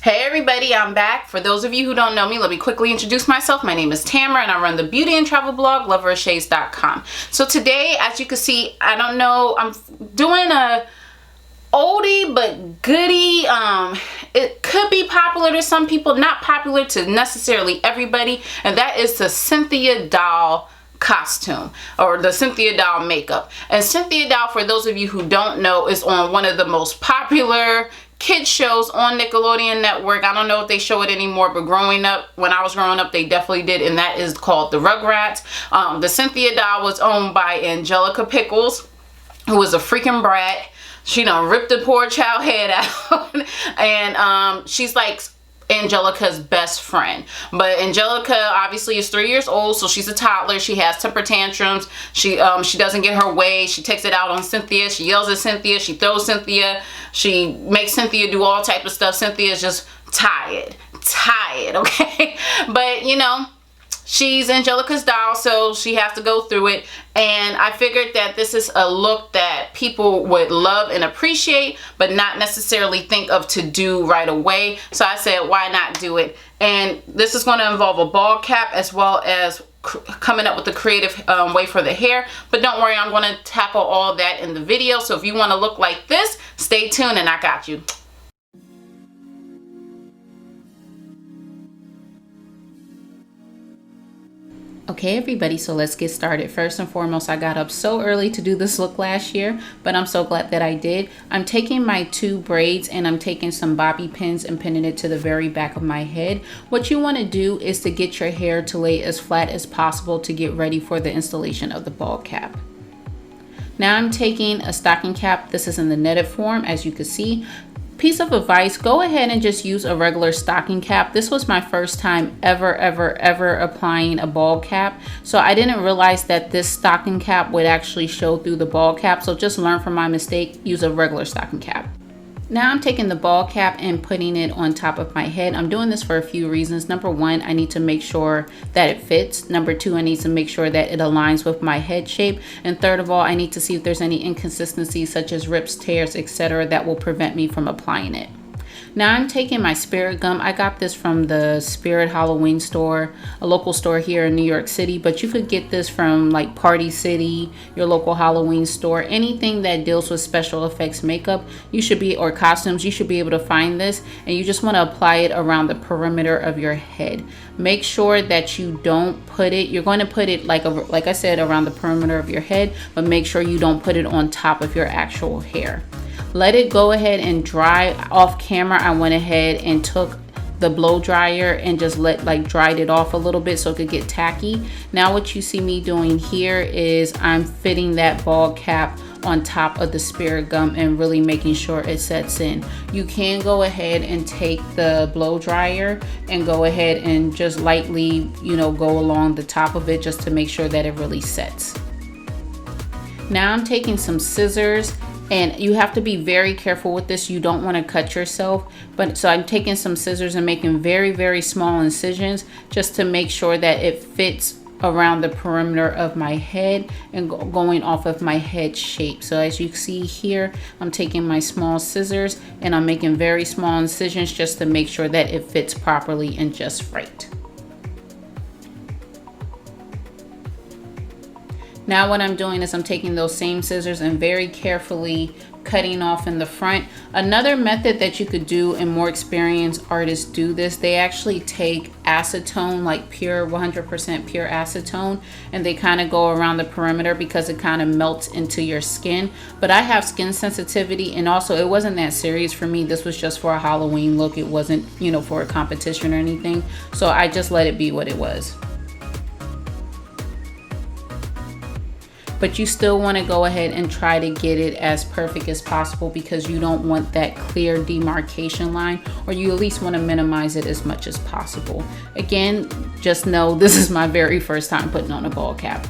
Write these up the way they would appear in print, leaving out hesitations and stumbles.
Hey everybody, I'm back. For those of you who don't know me, let me quickly introduce myself. My name is Tamara and I run the beauty and travel blog LOVEROFSHADES.com. So today, as you can see, I don't know, I'm doing a oldie but goodie. It could be popular to some people, not popular to necessarily everybody, and that is the Cynthia doll costume, or the Cynthia doll makeup. And Cynthia doll, for those of you who don't know, is on one of the most popular kids shows on Nickelodeon network. I don't know if they show it anymore, but when I was growing up, they definitely did, and that is called the Rugrats. The Cynthia doll was owned by Angelica Pickles, who was a freaking brat. She done ripped the poor child head out and she's like Angelica's best friend. But Angelica obviously is 3 years old, so she's a toddler. She has temper tantrums. She doesn't get her way. She takes it out on Cynthia. She yells at Cynthia. She throws Cynthia. She makes Cynthia do all type of stuff. Cynthia is just tired, okay? But you know, she's Angelica's doll, so she has to go through it. And I figured that this is a look that people would love and appreciate, but not necessarily think of to do right away. So I said, why not do it? And this is going to involve a ball cap as well as coming up with a creative way for the hair. But don't worry, I'm going to tackle all that in the video. So if you want to look like this, stay tuned and I got you. Okay everybody, so let's get started. First and foremost, I got up so early to do this look last year, but I'm so glad that I did. I'm taking my two braids and I'm taking some bobby pins and pinning it to the very back of my head. What you want to do is to get your hair to lay as flat as possible to get ready for the installation of the ball cap. Now I'm taking a stocking cap. This is in the netted form, as you can see. Piece of advice, go ahead and just use a regular stocking cap. This was my first time ever applying a ball cap, so I didn't realize that this stocking cap would actually show through the ball cap. So just learn from my mistake, use a regular stocking cap. Now I'm taking the ball cap and putting it on top of my head. I'm doing this for a few reasons. Number one, I need to make sure that it fits. Number two, I need to make sure that it aligns with my head shape. And third of all, I need to see if there's any inconsistencies such as rips, tears, etc. that will prevent me from applying it. Now I'm taking my spirit gum. I got this from the Spirit Halloween store, a local store here in New York City, but you could get this from like Party City, your local Halloween store. Anything that deals with special effects makeup, you should be, or costumes, you should be able to find this, and you just want to apply it around the perimeter of your head. Make sure that you don't put it, you're going to put it like I said, around the perimeter of your head, but make sure you don't put it on top of your actual hair. Let it go ahead and dry. Off camera, I went ahead and took the blow dryer and just dried it off a little bit so it could get tacky. Now what you see me doing here is I'm fitting that ball cap on top of the spirit gum and really making sure it sets in. You can go ahead and take the blow dryer and go ahead and just lightly, you know, go along the top of it just to make sure that it really sets. Now I'm taking some scissors. And you have to be very careful with this. You don't want to cut yourself. But so I'm taking some scissors and making very small incisions just to make sure that it fits around the perimeter of my head and going off of my head shape. So as you see here, I'm taking my small scissors and I'm making very small incisions just to make sure that it fits properly and just right. Now what I'm doing is I'm taking those same scissors and very carefully cutting off in the front. Another method that you could do, and more experienced artists do this, they actually take acetone, like pure 100% pure acetone, and they kind of go around the perimeter because it kind of melts into your skin. But I have skin sensitivity, and also it wasn't that serious for me. This was just for a Halloween look. It wasn't, you know, for a competition or anything. So I just let it be what it was. But you still want to go ahead and try to get it as perfect as possible because you don't want that clear demarcation line, or you at least want to minimize it as much as possible. Again, just know this is my very first time putting on a ball cap.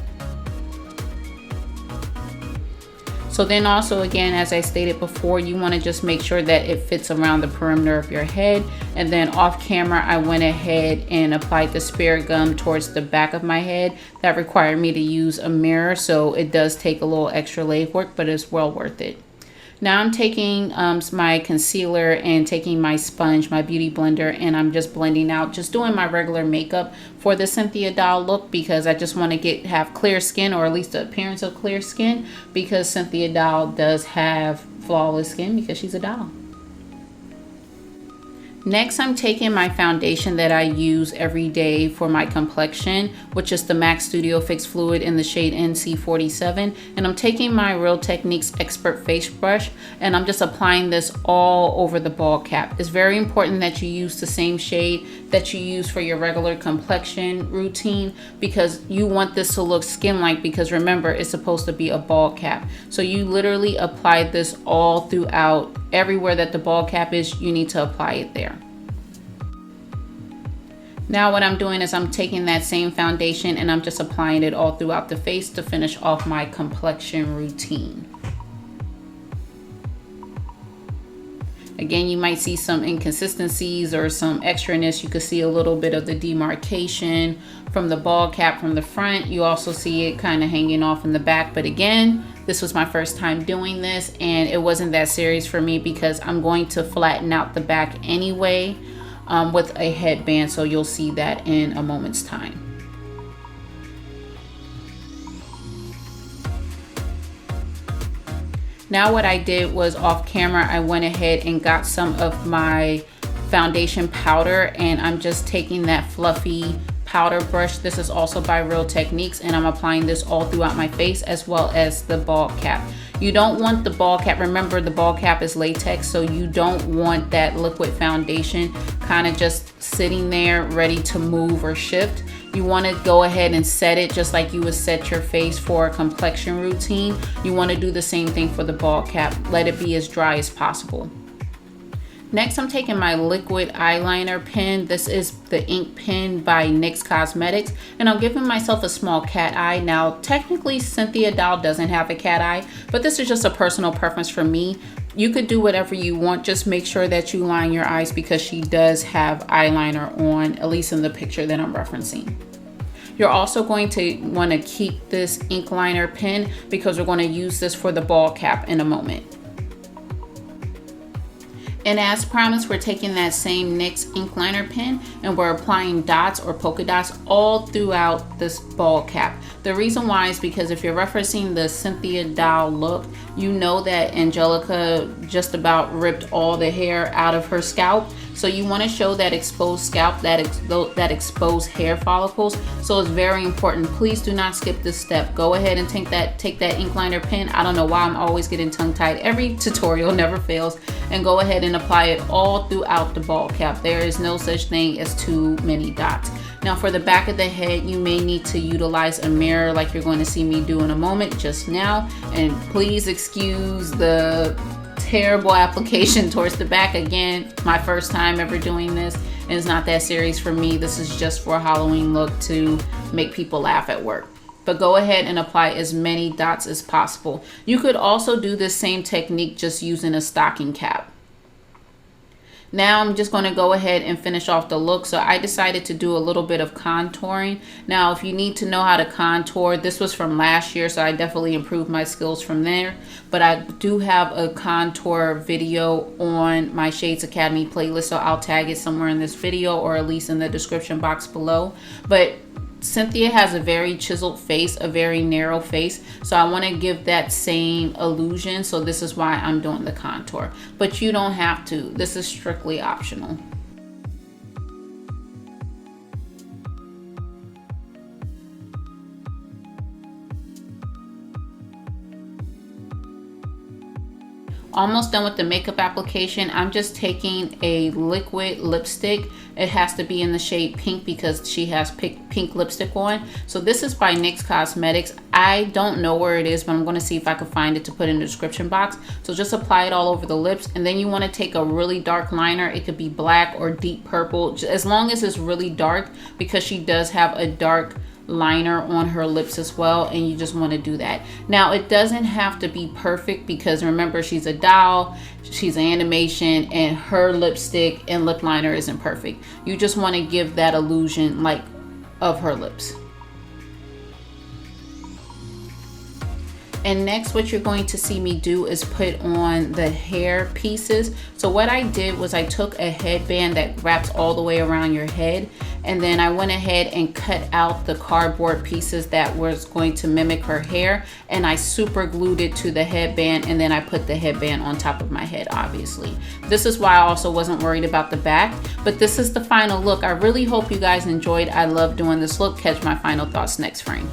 So then also, again, as I stated before, you want to just make sure that it fits around the perimeter of your head. And then off camera, I went ahead and applied the spirit gum towards the back of my head. That required me to use a mirror, so it does take a little extra leg work, but it's well worth it. Now I'm taking my concealer and taking my sponge, my beauty blender, and I'm just blending out, just doing my regular makeup for the Cynthia doll look, because I just want to have clear skin, or at least the appearance of clear skin, because Cynthia doll does have flawless skin because she's a doll. Next, I'm taking my foundation that I use every day for my complexion, which is the MAC Studio Fix Fluid in the shade NC47. And I'm taking my Real Techniques Expert Face Brush, and I'm just applying this all over the ball cap. It's very important that you use the same shade that you use for your regular complexion routine, because you want this to look skin-like, because remember, it's supposed to be a ball cap. So you literally apply this all throughout. Everywhere that the ball cap is, you need to apply it there. Now what I'm doing is I'm taking that same foundation and I'm just applying it all throughout the face to finish off my complexion routine. Again, you might see some inconsistencies or some extraness. You could see a little bit of the demarcation from the ball cap from the front. You also see it kind of hanging off in the back. But again, this was my first time doing this, and it wasn't that serious for me because I'm going to flatten out the back anyway with a headband. So you'll see that in a moment's time. Now what I did was, off camera, I went ahead and got some of my foundation powder, and I'm just taking that fluffy powder brush. This is also by Real Techniques, and I'm applying this all throughout my face as well as the ball cap. You don't want the ball cap, remember the ball cap is latex, so you don't want that liquid foundation kind of just sitting there ready to move or shift. You want to go ahead and set it just like you would set your face for a complexion routine. You want to do the same thing for the ball cap. Let it be as dry as possible. Next, I'm taking my liquid eyeliner pen. This is the ink pen by NYX Cosmetics, and I'm giving myself a small cat eye. Now, technically, Cynthia doll doesn't have a cat eye, but this is just a personal preference for me. You could do whatever you want. Just make sure that you line your eyes because she does have eyeliner on, at least in the picture that I'm referencing. You're also going to want to keep this ink liner pen because we're going to use this for the ball cap in a moment. And as promised, we're taking that same NYX ink liner pen and we're applying dots or polka dots all throughout this ball cap. The reason why is because if you're referencing the Cynthia doll look, you know that Angelica just about ripped all the hair out of her scalp. So you want to show that exposed scalp, that exposed hair follicles. So it's very important. Please do not skip this step. Go ahead and take that ink liner pen. I don't know why I'm always getting tongue-tied. Every tutorial never fails. And go ahead and apply it all throughout the ball cap. There is no such thing as too many dots. Now for the back of the head, you may need to utilize a mirror like you're going to see me do in a moment just now. And please excuse the terrible application towards the back. Again, my first time ever doing this, and it's not that serious for me. This is just for a Halloween look to make people laugh at work. But go ahead and apply as many dots as possible. You could also do this same technique just using a stocking cap. Now I'm just going to go ahead and finish off the look. So I decided to do a little bit of contouring. Now, if you need to know how to contour, this was from last year, so I definitely improved my skills from there. But I do have a contour video on my Shades Academy playlist, so I'll tag it somewhere in this video or at least in the description box below. But Cynthia has a very chiseled face, a very narrow face, so I want to give that same illusion. So this is why I'm doing the contour, but you don't have to. This is strictly optional. Almost done with the makeup application. I'm just taking a liquid lipstick. It has to be in the shade pink because she has pink lipstick on. So this is by NYX Cosmetics. I don't know where it is, but I'm going to see if I can find it to put in the description box. So just apply it all over the lips, and then you want to take a really dark liner. It could be black or deep purple, as long as it's really dark, because she does have a dark liner on her lips as well, and you just want to do that. Now it doesn't have to be perfect because remember, she's a doll, she's an animation, and her lipstick and lip liner isn't perfect. You just want to give that illusion like of her lips. And next, what you're going to see me do is put on the hair pieces. So what I did was I took a headband that wraps all the way around your head, and then I went ahead and cut out the cardboard pieces that was going to mimic her hair, and I super glued it to the headband, and then I put the headband on top of my head, obviously. This is why I also wasn't worried about the back, but this is the final look. I really hope you guys enjoyed. I love doing this look. Catch my final thoughts next frame.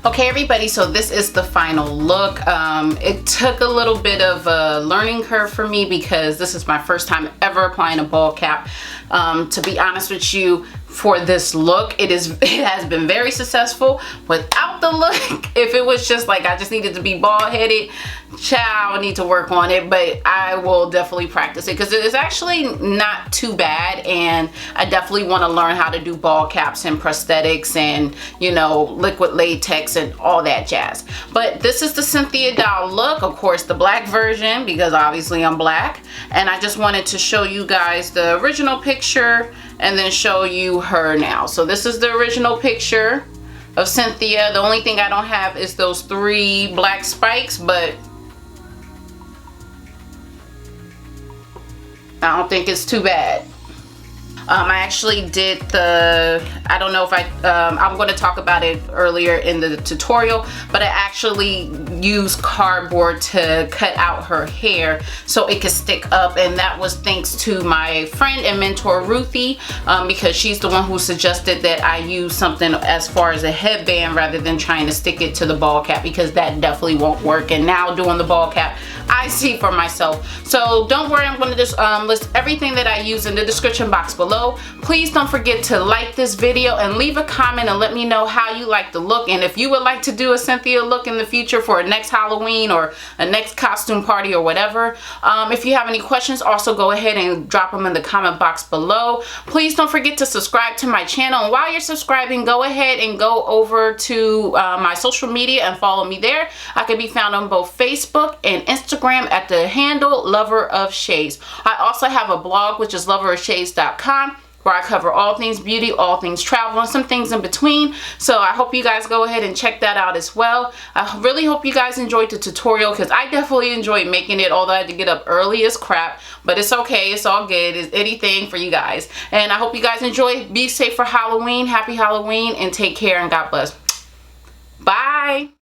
Okay, everybody, so this is the final look. It took a little bit of a learning curve for me because this is my first time ever applying a ball cap. To be honest with you, for this look, it has been very successful. Without the look, if it was just like I just needed to be bald headed, child, I need to work on it, but I will definitely practice it because it is actually not too bad, and I definitely want to learn how to do ball caps and prosthetics and, you know, liquid latex and all that jazz. But this is the Cynthia doll look, of course the black version because obviously I'm black, and I just wanted to show you guys the original picture and then show you her now. So this is the original picture of Cynthia. The only thing I don't have is those 3 black spikes, but I don't think it's too bad. I actually did the, I don't know if I'm going to talk about it earlier in the tutorial, but I actually used cardboard to cut out her hair so it could stick up, and that was thanks to my friend and mentor Ruthie, because she's the one who suggested that I use something as far as a headband rather than trying to stick it to the ball cap, because that definitely won't work. And now doing the ball cap, I see for myself. So don't worry, I'm going to just list everything that I use in the description box below. Please don't forget to like this video and leave a comment and let me know how you like the look, and if you would like to do a Cynthia look in the future for a next Halloween or a next costume party or whatever. If you have any questions, also go ahead and drop them in the comment box below. Please don't forget to subscribe to my channel, and while you're subscribing, go ahead and go over to my social media and follow me there. I can be found on both Facebook and Instagram at the handle Lover of Shades. I also have a blog, which is loverofshades.com, where I cover all things beauty, all things travel, and some things in between. So I hope you guys go ahead and check that out as well. I really hope you guys enjoyed the tutorial because I definitely enjoyed making it, although I had to get up early as crap, but it's okay, it's all good. It's anything for you guys. And I hope you guys enjoy. Be safe for Halloween. Happy Halloween, and take care, and God bless. Bye.